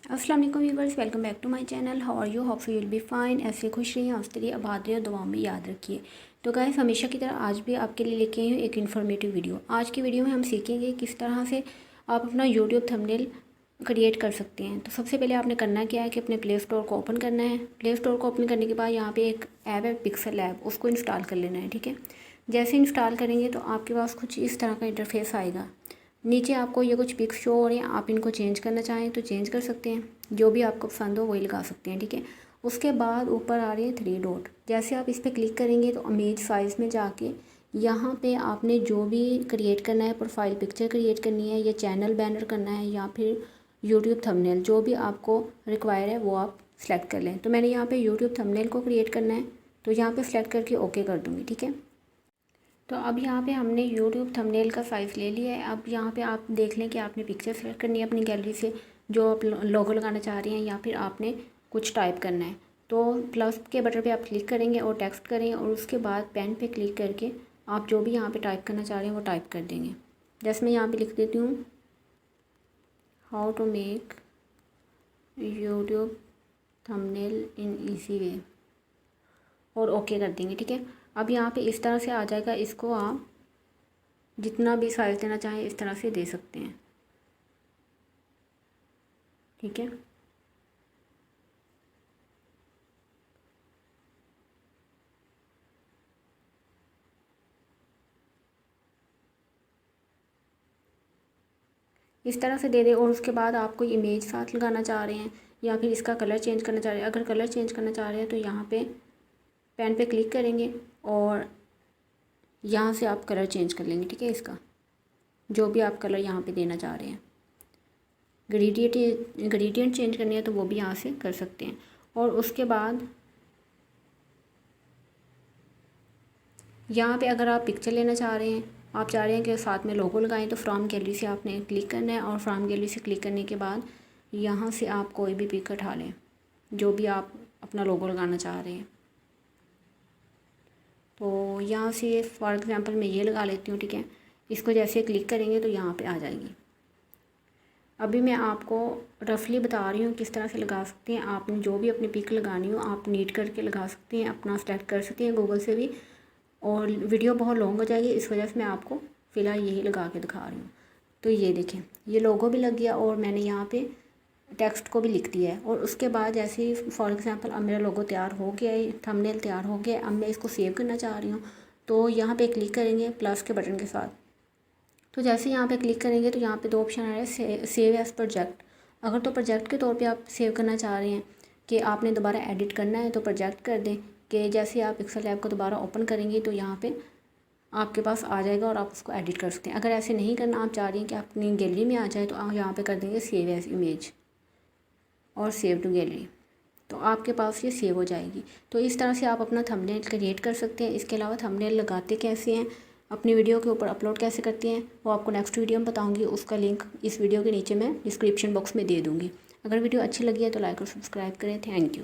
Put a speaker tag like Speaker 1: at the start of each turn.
Speaker 1: अस्सलाम वालेकुम viewers, welcome back to my channel. How are you? Hope you will be fine. ऐसे खुश रहिए, हंसते रहिए, आबाद रहिए और दुआओं में याद रखिए। तो गाइस, हमेशा की तरह आज भी आपके लिए लेके आई हूँ एक इन्फॉर्मेटिव वीडियो। आज की वीडियो में हम सीखेंगे किस तरह से आप अपना यूट्यूब थंबनेल क्रिएट कर सकते हैं। तो सबसे पहले आपने करना क्या है कि अपने प्ले स्टोर को ओपन करना है। प्ले स्टोर को ओपन करने के बाद यहाँ पे एक ऐप है पिक्सल लैब, उसको इंस्टॉल कर लेना है। ठीक है, जैसे इंस्टॉल करेंगे तो आपके पास कुछ इस तरह का इंटरफेस आएगा। नीचे आपको ये कुछ पिक्स शो हो रहे हैं, आप इनको चेंज करना चाहें तो चेंज कर सकते हैं, जो भी आपको पसंद हो वही लगा सकते हैं। ठीक है, उसके बाद ऊपर आ रही है 3 डॉट, जैसे आप इस पर क्लिक करेंगे तो इमेज साइज़ में जाके यहाँ पे आपने जो भी क्रिएट करना है, प्रोफाइल पिक्चर क्रिएट करनी है या चैनल बैनर करना है या फिर यूट्यूब थंबनेल, जो भी आपको रिक्वायर है वो आप सेलेक्ट कर लें। तो मैंने यहाँ पे यूट्यूब थंबनेल को क्रिएट करना है, तो यहाँ पे सेलेक्ट करके ओके कर दूँगी। ठीक है, तो अब यहाँ पे हमने यूट्यूब थंबनेल का साइज़ ले लिया है। अब यहाँ पे आप देख लें कि आपने पिक्चर सेलेक्ट करनी है अपनी गैलरी से, जो आप लोगो लगाना चाह रही हैं, या फिर आपने कुछ टाइप करना है। तो प्लस के बटन पे आप क्लिक करेंगे और टेक्स्ट करें, और उसके बाद पेन पे क्लिक करके आप जो भी यहाँ पे टाइप करना चाह रहे हैं वो टाइप कर देंगे। जैसे मैं यहाँ पे लिख देती हूँ, how to make YouTube thumbnail in easy way, और ओके कर देंगे। ठीक है, अब यहाँ पे इस तरह से आ जाएगा। इसको आप जितना भी साइज़ देना चाहें इस तरह से दे सकते हैं। ठीक है, इस तरह से दे दें। और उसके बाद आप कोई इमेज साथ लगाना चाह रहे हैं या फिर इसका कलर चेंज करना चाह रहे हैं। अगर कलर चेंज करना चाह रहे हैं तो यहाँ पे पेन पे क्लिक करेंगे और यहाँ से आप कलर चेंज कर लेंगे। ठीक है, इसका जो भी आप कलर यहाँ पे देना चाह रहे हैं, ग्रेडियंट चेंज करनी है तो वो भी यहाँ से कर सकते हैं। और उसके बाद यहाँ पे अगर आप पिक्चर लेना चाह रहे हैं, आप चाह रहे हैं कि साथ में लोगो लगाएं, तो फ्रॉम गैलरी से आपने क्लिक करना है। और फ्रॉम गैलरी से क्लिक करने के बाद यहाँ से आप कोई भी पिक उठा लें, जो भी आप अपना लोगो लगाना चाह रहे हैं। तो यहाँ से फॉर एग्ज़ाम्पल मैं ये लगा लेती हूँ। ठीक है, इसको जैसे क्लिक करेंगे तो यहाँ पे आ जाएगी। अभी मैं आपको रफली बता रही हूँ किस तरह से लगा सकते हैं। आपने जो भी अपनी पिक लगानी हो आप नीट करके लगा सकते हैं, अपना सेलेक्ट कर सकते हैं गूगल से भी। और वीडियो बहुत लॉन्ग हो जाएगी, इस वजह से मैं आपको फ़िलहाल यही लगा के दिखा रही हूँ। तो ये देखें, ये लोगो भी लग गया और मैंने यहाँ पे टेक्स्ट को भी लिख दिया है। और उसके बाद जैसे ही फॉर एग्ज़ाम्पल अब मेरा लोगो तैयार हो गया है, थंबनेल तैयार हो गया है, अब मैं इसको सेव करना चाह रही हूँ। तो यहाँ पे क्लिक करेंगे प्लस के बटन के साथ। तो जैसे यहाँ पे क्लिक करेंगे तो यहाँ पे 2 ऑप्शन आ रहे हैं, सेव एज़ प्रोजेक्ट। अगर तो प्रोजेक्ट के तौर पे आप सेव करना चाह रहे हैं कि आपने दोबारा एडिट करना है तो प्रोजेक्ट कर दें, कि जैसे आप पिक्सल लैब को दोबारा ओपन करेंगे तो यहाँ पे आपके पास आ जाएगा और आप उसको एडिट कर सकते हैं। अगर ऐसे नहीं करना, आप चाह रही हैं कि अपनी गैलरी में आ जाए, तो आप यहाँ पे कर देंगे सेव एज इमेज और सेव टू गैलरी, तो आपके पास ये सेव हो जाएगी। तो इस तरह से आप अपना थंबनेल क्रिएट कर सकते हैं। इसके अलावा थंबनेल लगाते कैसे हैं, अपनी वीडियो के ऊपर अपलोड कैसे करते हैं, वो आपको नेक्स्ट वीडियो में बताऊँगी। उसका लिंक इस वीडियो के नीचे मैं डिस्क्रिप्शन बॉक्स में दे दूँगी। अगर वीडियो अच्छी लगी है तो लाइक और सब्सक्राइब करें। Thank you.